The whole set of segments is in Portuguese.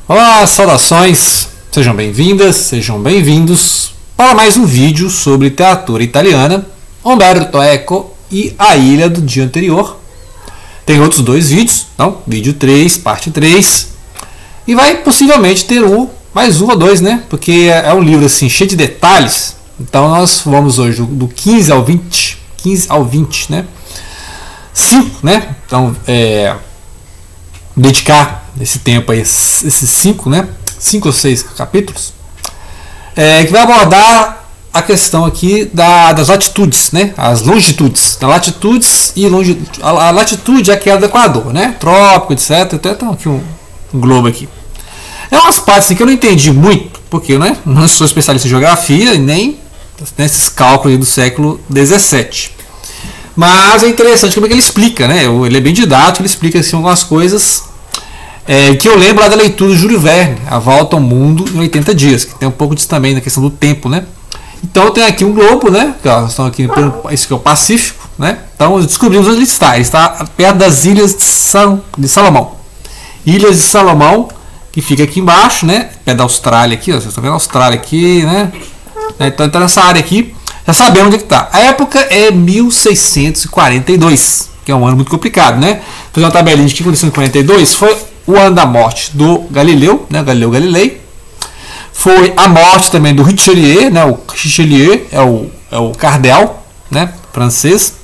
Olá, saudações, sejam bem-vindas, sejam bem-vindos para mais um vídeo sobre literatura italiana, Umberto Eco e A Ilha do Dia Anterior. Tem outros dois vídeos, então, vídeo 3, parte 3, e vai possivelmente ter mais um ou dois, né? Porque é um livro assim, cheio de detalhes, então nós vamos hoje do 15 ao 20, né? 5, né? Então, dedicar esse tempo aí, esses 5, né? 5 ou 6 capítulos, que vai abordar a questão aqui das latitudes, né? As longitudes, das latitudes e longitude. A latitude é aquela do Equador, né? Trópico, etc. Então aqui um globo aqui. É umas partes que eu não entendi muito, porque eu, né, não sou especialista em geografia e nem nesses cálculos do século XVII. Mas é interessante como é que ele explica, né? Ele é bem didático, ele explica assim, algumas coisas que eu lembro lá da leitura do Júlio Verne, A Volta ao Mundo em 80 Dias, que tem um pouco disso também na questão do tempo, né? Então tem aqui um globo, né? Estão aqui, esse que é o Pacífico, né? Então descobrimos onde ele está. Ele está perto das Ilhas de Salomão. Ilhas de Salomão, que fica aqui embaixo, né? Perto da Austrália aqui, ó, vocês estão vendo a Austrália aqui, né? Então está nessa área aqui. Já sabemos onde está. A época é 1642, que é um ano muito complicado, né? Vou fazer uma tabelinha de que aconteceu em 42. Foi o ano da morte do Galileu, né? Galileu Galilei. Foi a morte também do Richelieu, né? O Richelieu é o cardeal, né? Francês.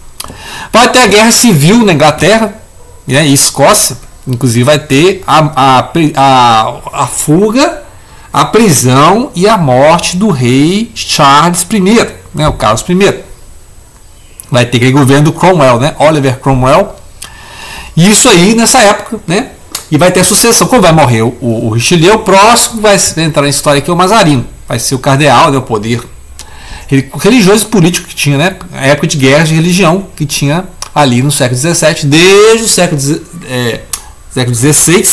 Vai ter a guerra civil na Inglaterra, né? E Escócia. Inclusive vai ter a fuga, a prisão e a morte do rei Charles I, né? O Carlos I. Vai ter aquele governo do Cromwell, né? Oliver Cromwell. E isso aí nessa época, né? E vai ter a sucessão. Quando vai morrer o Richelieu, o próximo vai entrar na história aqui é o Mazarino. Vai ser o cardeal, né? O poder religioso e político que tinha, né? A época de guerra de religião que tinha ali no século XVII, desde o século XVI,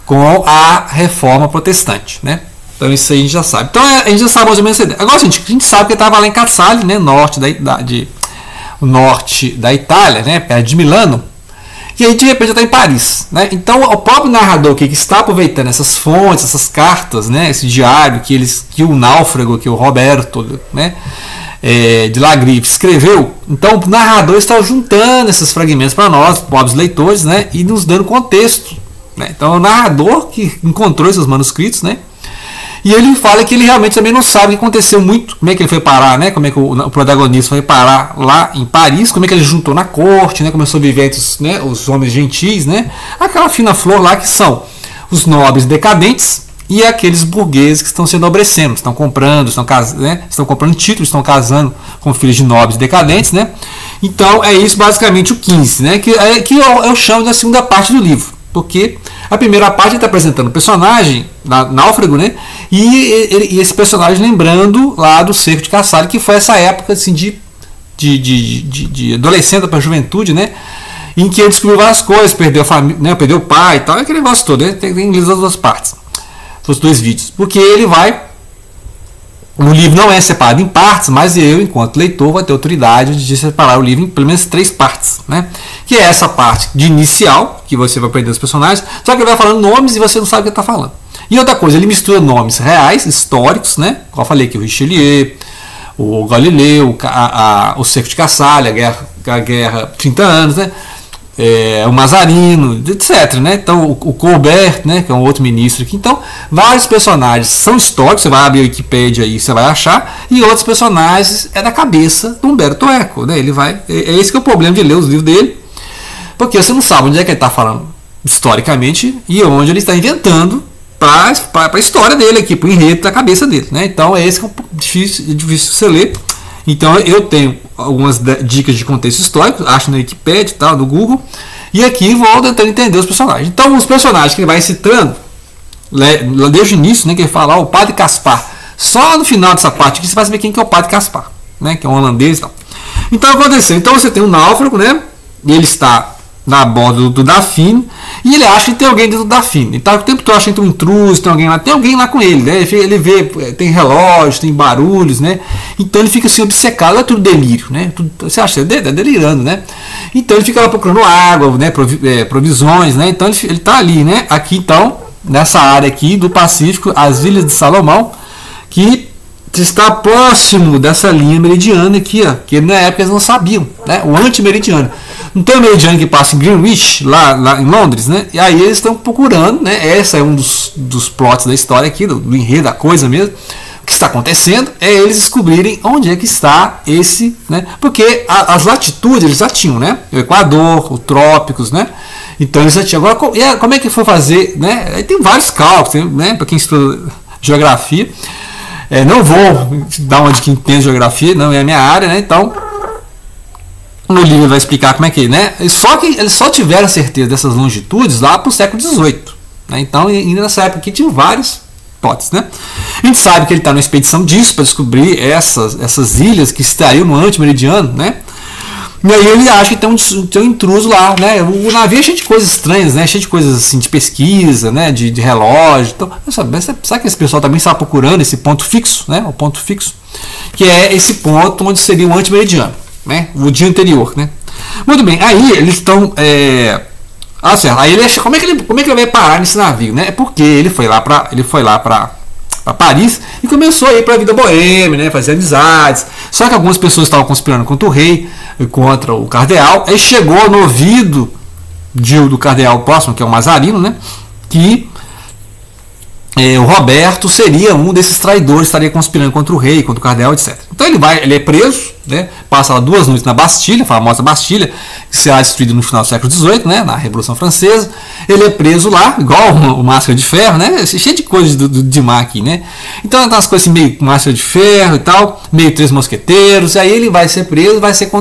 com a reforma protestante, né? Então isso aí a gente já sabe. Então a gente já sabe mais ou menos essa ideia. Agora, gente, a gente sabe que ele estava lá em Casale, né? Norte da Itália, né? Perto de Milano. E aí de repente está em Paris, né? Então o próprio narrador aqui, que está aproveitando essas fontes, essas cartas, né? Esse diário que o náufrago, que o Roberto, né? De Lagrive escreveu. Então o narrador está juntando esses fragmentos para nós, pobres leitores, né? E nos dando contexto, né? Então é o narrador que encontrou esses manuscritos, né? E ele fala que ele realmente também não sabe o que aconteceu muito, como é que ele foi parar, né? Como é que o protagonista foi parar lá em Paris, como é que ele juntou na corte, né? Como sobrevivem né? Os homens gentis, né? Aquela fina flor lá que são os nobres decadentes e aqueles burgueses que estão se enobrecendo, estão comprando, né? Estão comprando títulos, estão casando com filhos de nobres decadentes, né? Então é isso basicamente o 15, né? Que eu chamo da segunda parte do livro. Porque a primeira parte está apresentando o personagem, náufrago, né? E esse personagem lembrando lá do cerco de Casale, que foi essa época assim, de adolescente para a juventude, né? Em que ele descobriu várias coisas, perdeu a família, né? Perdeu o pai e tal, aquele negócio todo, né? Tem inglês das duas partes, dos dois vídeos. Porque ele vai. O livro não é separado em partes, mas eu, enquanto leitor, vou ter autoridade de separar o livro em pelo menos 3 partes, né? Que é essa parte de inicial, que você vai aprender os personagens, só que ele vai falando nomes e você não sabe o que ele está falando. E outra coisa, ele mistura nomes reais, históricos, né? Como eu falei aqui, o Richelieu, o Galileu, o cerco de Casale, a guerra 30 anos, né? O Mazarino, etc, né? Então o Colbert, né, que é um outro ministro aqui. Então vários personagens são históricos, você vai abrir a Wikipédia aí, você vai achar, e outros personagens é da cabeça do Umberto Eco, né? Ele vai, esse que é o problema de ler os livros dele, porque você não sabe onde é que ele está falando historicamente e onde ele está inventando para a história dele aqui, para o enredo da cabeça dele, né? Então é esse que é difícil você ler. Então eu tenho algumas dicas de contexto histórico, acho na Wikipedia e tal, no Google, e aqui vou tentando entender os personagens. Então os personagens que ele vai citando, desde o início, né, que ele fala, o Padre Caspar, só no final dessa parte aqui você vai saber quem que é o Padre Caspar, né, que é um holandês e tal. Então aconteceu, então você tem um náufrago, né, e ele está na borda do Dauphine, e ele acha que tem alguém dentro do Dauphine. Então o tempo todo acha que tem um intruso, tem alguém lá com ele, né? Ele vê, tem relógio, tem barulhos, né? Então ele fica assim obcecado, é tudo delírio, né? Você acha, delirando, né? Então ele fica lá procurando água, né? Provisões, né? Então ele está ali, né? Aqui então nessa área aqui do Pacífico, as Ilhas de Salomão, que está próximo dessa linha meridiana aqui, ó, que na época eles não sabiam, né? O antimeridiano. Não tem o meridiano que passa em Greenwich, lá em Londres, né? E aí eles estão procurando, né? Essa é um dos plots da história aqui, do enredo da coisa mesmo. O que está acontecendo é eles descobrirem onde é que está esse, né? Porque as latitudes eles já tinham, né? O Equador, os trópicos, né? Então eles já tinham. Agora, como é que foi fazer, né? Aí tem vários cálculos, né? Para quem estuda geografia. Não vou dar uma de quem entende geografia, não é a minha área, né? Então, no livro vai explicar como é que, né? Só que eles só tiveram certeza dessas longitudes lá para o século XVIII, né? Então, ainda nessa época aqui tinha vários hipóteses, né? A gente sabe que ele está numa expedição disso para descobrir essas ilhas que estariam no antimeridiano, né? E aí ele acha que tem um intruso lá, né? O navio é cheio de coisas estranhas, né? Cheio de coisas assim de pesquisa, né? De relógio. Então, sabe que esse pessoal também está procurando esse ponto fixo, né? O ponto fixo, que é esse ponto onde seria o antimeridiano, né? O dia anterior, né? Muito bem. Aí eles estão certo. Aí ele acha como é que ele vai parar nesse navio, né? É porque ele foi lá para Paris e começou a ir para a vida boêmia, né? Fazer amizades. Só que algumas pessoas estavam conspirando contra o rei, contra o cardeal. Aí chegou no ouvido do cardeal próximo, que é o Mazarino, né? Que o Roberto seria um desses traidores, estaria conspirando contra o rei, contra o cardeal, etc. Então ele é preso, né? Passa lá 2 noites na Bastilha, a famosa Bastilha, que será destruída no final do século XVIII, né? Na Revolução Francesa. Ele é preso lá, igual o Máscara de Ferro, né? Cheio de coisas de mar aqui, né? Então tem umas coisas assim, meio Máscara de Ferro e tal, meio Três Mosqueteiros. Aí ele vai ser preso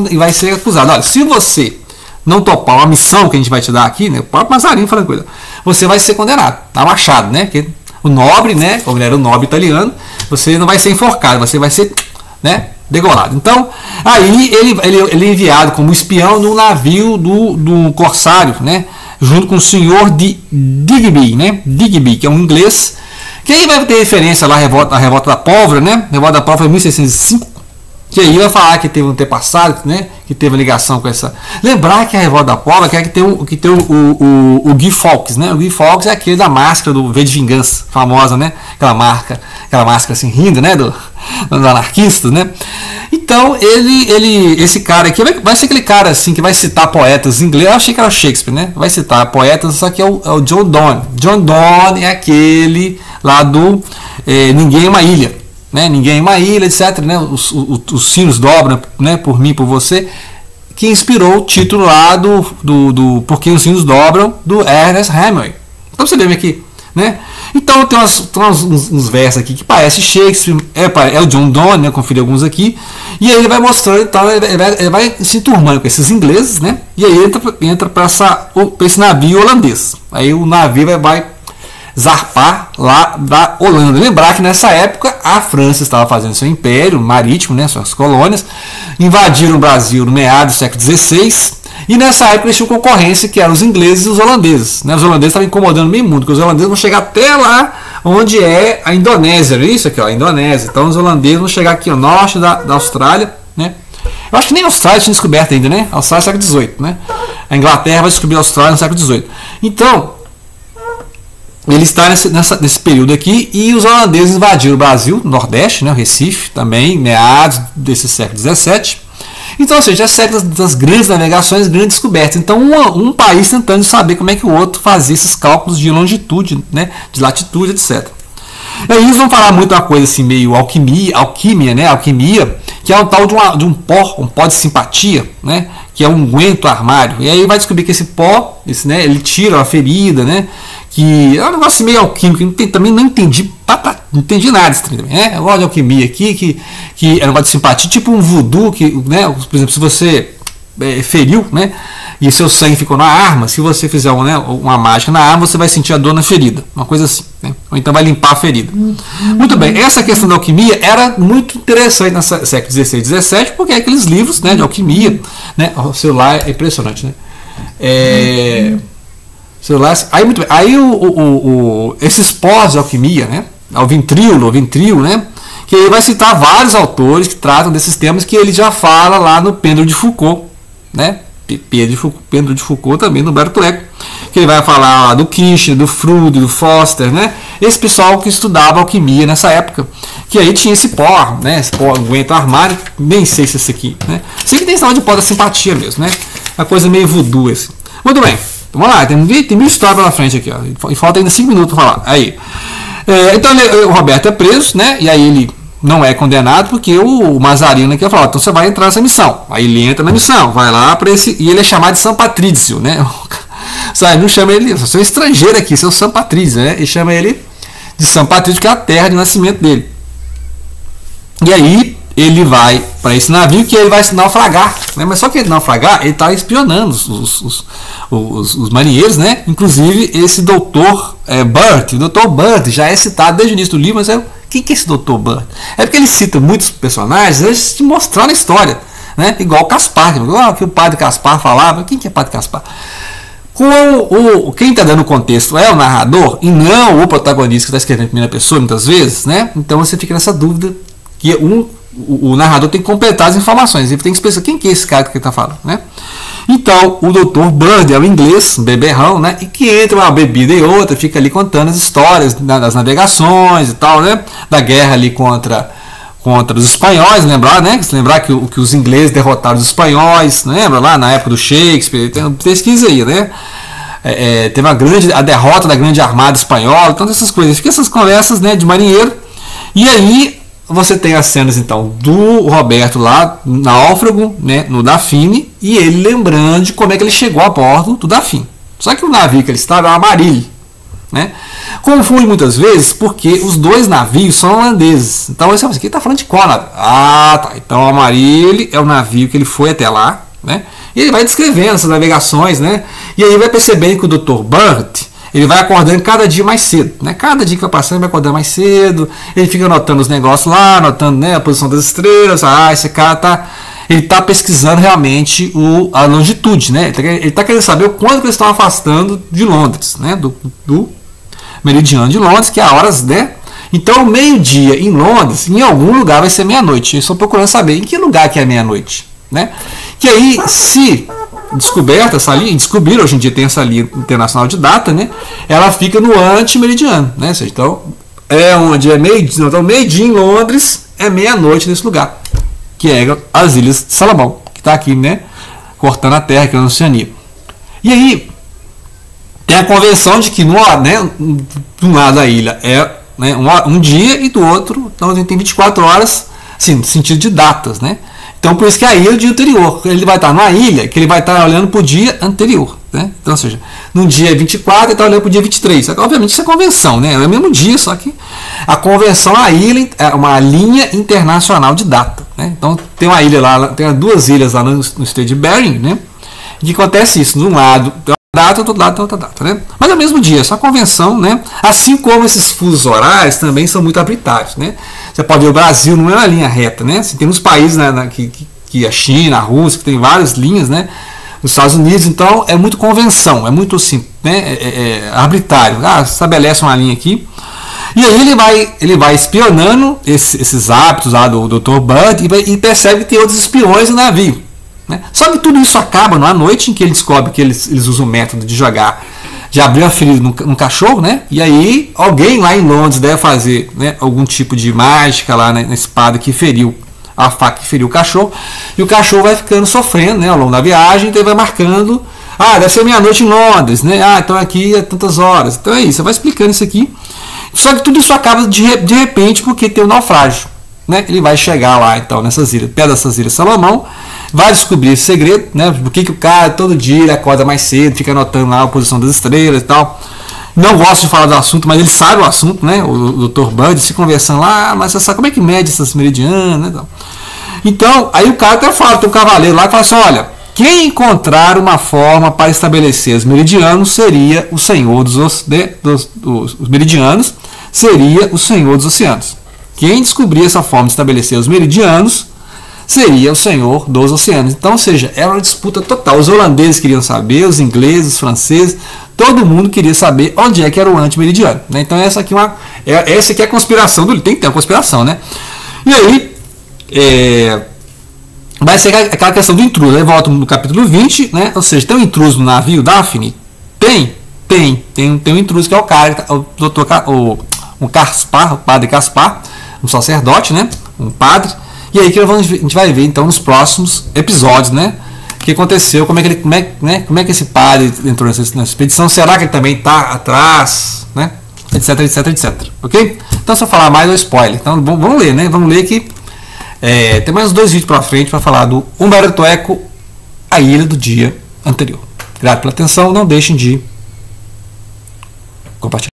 e vai ser acusado. Olha, se você não topar uma missão que a gente vai te dar aqui, né? O próprio Mazarino falando coisa, você vai ser condenado, tá machado, né? Porque o nobre, né? Como ele era o nobre italiano, você não vai ser enforcado, você vai ser, né? Degolado. Então, aí ele é enviado como espião no navio do corsário, né? Junto com o senhor de Digby, né? Digby, que é um inglês, que aí vai ter referência lá à revolta da pólvora, né? Revolta da pólvora 1605, que aí vai falar que teve um antepassado, né? Que teve ligação com essa. Lembrar que a revolta da pólvora que tem o Guy Fawkes, né? O Guy Fawkes é aquele da máscara do V de Vingança, famosa, né? Aquela máscara assim rindo, né? Do anarquista, né? Então esse cara aqui vai ser aquele cara assim que vai citar poetas ingleses. Eu achei que era Shakespeare, né? Vai citar poetas, só que é o John Donne. John Donne é aquele lá do Ninguém é uma Ilha, né? Ninguém é uma ilha, etc, né? Os sinos dobram, né? Por mim, por você, que inspirou o título lá do Por que os sinos dobram, do Ernest Hemingway. Então você lembra aqui, né? Então tem uns versos aqui que parece Shakespeare, é o John Donne, né? Conferi alguns aqui, e aí ele vai mostrando, então ele vai se turmando com esses ingleses, né? E aí entra para esse navio holandês. Aí o navio vai zarpar lá da Holanda. Lembrar que nessa época a França estava fazendo seu império marítimo, né, suas colônias, invadiram o Brasil no meados do século XVI, e nessa época eles tinham concorrência, que eram os ingleses e os holandeses, né? Os holandeses estavam incomodando o meio mundo, porque os holandeses vão chegar até lá onde é a Indonésia, isso aqui, ó, a Indonésia. Então os holandeses vão chegar aqui ao norte da Austrália, né? Eu acho que nem a Austrália tinha descoberto ainda, né? A Austrália é século XVIII, né? A Inglaterra vai descobrir a Austrália no século XVIII. Então ele está nesse período aqui, e os holandeses invadiram o Brasil, Nordeste, né, o Recife, também, meados desse século XVII. Então, ou seja, é século das grandes navegações, grandes descobertas. Então, um país tentando saber como é que o outro fazia esses cálculos de longitude, né, de latitude, etc. E aí eles vão falar muito uma coisa assim, meio alquimia, né, alquimia, que é um tal de um pó de simpatia, né, que é um unguento armário. E aí vai descobrir que esse pó, né, ele tira a ferida, né, que é um negócio meio alquímico, também não entendi nada disso também, né? Eu gosto de alquimia aqui, que é um negócio de simpatia, tipo um voodoo, que, né, por exemplo, se você feriu, né, e seu sangue ficou na arma, se você fizer uma mágica na arma, você vai sentir a dor na ferida, uma coisa assim, né? Ou então vai limpar a ferida. Muito bem, essa questão da alquimia era muito interessante no século XVI e XVII, porque é aqueles livros, né, de alquimia, né? O celular é impressionante, né? Aí, muito bem. Aí esses pós de alquimia, né? O Vintrilo, né? Que ele vai citar vários autores que tratam desses temas, que ele já fala lá no Pedro de Foucault, né? Pedro de Foucault também, no Humberto Eco, que ele vai falar do Kirchner, do Froude, do Foster, né? Esse pessoal que estudava alquimia nessa época, que aí tinha esse pó, né? Esse pó aguenta armário, nem sei se é esse aqui, né? Esse aqui tem sinal de pó da simpatia mesmo, né? Uma coisa meio voodoo assim. Muito bem, vamos lá, tem mil histórias pela frente aqui, ó. E falta ainda 5 minutos para falar. Aí, então o Roberto é preso, né? E aí ele não é condenado porque o Mazarino aqui fala, então você vai entrar nessa missão. Aí ele entra na missão, vai lá para esse, e ele é chamado de São Patrício, né? Sabe, não chama ele, você é um estrangeiro aqui, você é o São Patrício, né? E chama ele de São Patrício, que é a terra de nascimento dele. E aí ele vai para esse navio que ele vai se naufragar, né? Mas só que ele naufragar, ele está espionando os marinheiros, né? Inclusive esse doutor Burt, o doutor Burt já é citado desde o início do livro, mas quem que é esse doutor Burt? É porque ele cita muitos personagens antes de mostrar na história, né? Igual o Caspar, que o padre Caspar falava. Quem que é padre Caspar? Quem está dando o contexto é o narrador e não o protagonista que está escrevendo em primeira pessoa muitas vezes, né? Então você fica nessa dúvida que o narrador tem que completar as informações, ele tem que pensar quem que é esse cara que ele está falando, né? Então o Dr. Bird é o inglês, um beberrão, né? E que entra uma bebida e outra, fica ali contando as histórias das navegações e tal, né? Da guerra ali contra os espanhóis, lembrar, né? Se lembrar que os ingleses derrotaram os espanhóis, lembra lá na época do Shakespeare, tem pesquisa aí, né? Teve a derrota da grande armada espanhola, então essas coisas, fica essas conversas, né, de marinheiro. E aí você tem as cenas então do Roberto lá náufrago, né, no Dafne, e ele lembrando de como é que ele chegou a bordo do Dafne. Só que o navio que ele estava é o Amarillo, né? Confunde muitas vezes porque os dois navios são holandeses. Então você fala assim, quem está falando de qual navio? Ah, tá. Então o Amarillo é o navio que ele foi até lá, né? E ele vai descrevendo essas navegações, né? E aí vai percebendo que o Dr. Burt, ele vai acordando cada dia mais cedo, né? Cada dia que vai passando, ele vai acordando mais cedo. Ele fica anotando os negócios lá, anotando, né, a posição das estrelas. Ah, esse cara ele está pesquisando realmente a longitude, né? Ele está querendo saber o quanto que eles estão afastando de Londres, né? Do meridiano de Londres, que é a horas, né? Então, meio-dia em Londres, em algum lugar vai ser meia-noite. Eles estão procurando saber em que lugar que é meia-noite, né? Que aí, se descoberta essa linha, descobriram, hoje em dia tem essa linha internacional de data, né? Ela fica no anti-meridiano, né? Ou seja, então, onde é meio-dia, então meio-dia em Londres é meia-noite nesse lugar, que é as Ilhas de Salomão, que está aqui, né? Cortando a terra, que é na Oceania. E aí, tem a convenção de que de um lado da ilha é, né, um dia e do outro, então a gente tem 24 horas, assim, no sentido de datas, né? Então por isso que a ilha é o dia anterior. Ele vai estar numa ilha que ele vai estar olhando para o dia anterior, né? Então, ou seja, num dia 24 ele está olhando para o dia 23. Só que, obviamente isso é convenção, né? É o mesmo dia, só que a convenção, a ilha é uma linha internacional de data, né? Então tem uma ilha lá, tem duas ilhas lá no estreito de Bering, né? E que acontece isso, de um lado data, do outro lado tem outra data, né? Mas é o mesmo dia, só convenção, né? Assim como esses fusos horários também são muito arbitrários, né? Você pode ver, o Brasil não é uma linha reta, né? Assim, tem uns países, né, que a China, a Rússia, que tem várias linhas, né? Os Estados Unidos, então é muito convenção, é muito assim, né? Arbitrário. Estabelece uma linha aqui. E aí ele vai espionando esses hábitos lá do Dr. Burt e percebe que tem outros espiões no navio, né? Só que tudo isso acaba na noite em que ele descobre que eles usam o método de abrir uma ferida num cachorro, né? E aí alguém lá em Londres deve fazer, né, algum tipo de mágica lá na espada que feriu a faca que feriu o cachorro, e o cachorro vai ficando sofrendo, né, ao longo da viagem, então ele vai marcando, deve ser meia-noite em Londres, né? Então aqui é tantas horas. Então é isso, você vai explicando isso aqui. Só que tudo isso acaba de repente porque tem um naufrágio, né? Ele vai chegar lá então nessas ilhas, perto dessas ilhas Salomão, vai descobrir esse segredo, né? Por que o cara todo dia ele acorda mais cedo, fica anotando lá a posição das estrelas e tal. Não gosto de falar do assunto, mas ele sabe o assunto, né? O Dr. Bud se conversando lá, mas você sabe como é que mede essas meridianas, né? Então, aí o cara até fala, tem um cavaleiro lá que fala assim, olha, quem encontrar uma forma para estabelecer os meridianos seria o senhor dos meridianos, seria o senhor dos oceanos. Quem descobrir essa forma de estabelecer os meridianos seria o senhor dos oceanos. Então, ou seja, era uma disputa total. Os holandeses queriam saber, os ingleses, os franceses, todo mundo queria saber onde é que era o antimeridiano, né? Então essa aqui é a conspiração do, tem que ter uma conspiração, né? E aí vai ser aquela questão do intruso. Aí volta no capítulo 20, né? Ou seja, tem um intruso no navio Dafne? Tem, Tem um intruso que é o cara, o doutor, o Caspar, o padre Caspar, um sacerdote, né? Um padre. E aí que a gente vai ver então nos próximos episódios, né? O que aconteceu, como é que esse padre entrou nessa expedição, será que ele também está atrás, né? Etc, etc, etc. Ok? Então, se eu falar mais, eu spoiler. Então, vamos ler, né? Vamos ler que tem mais 2 vídeos para frente para falar do Humberto Eco, a ilha do dia anterior. Obrigado pela atenção, não deixem de compartilhar.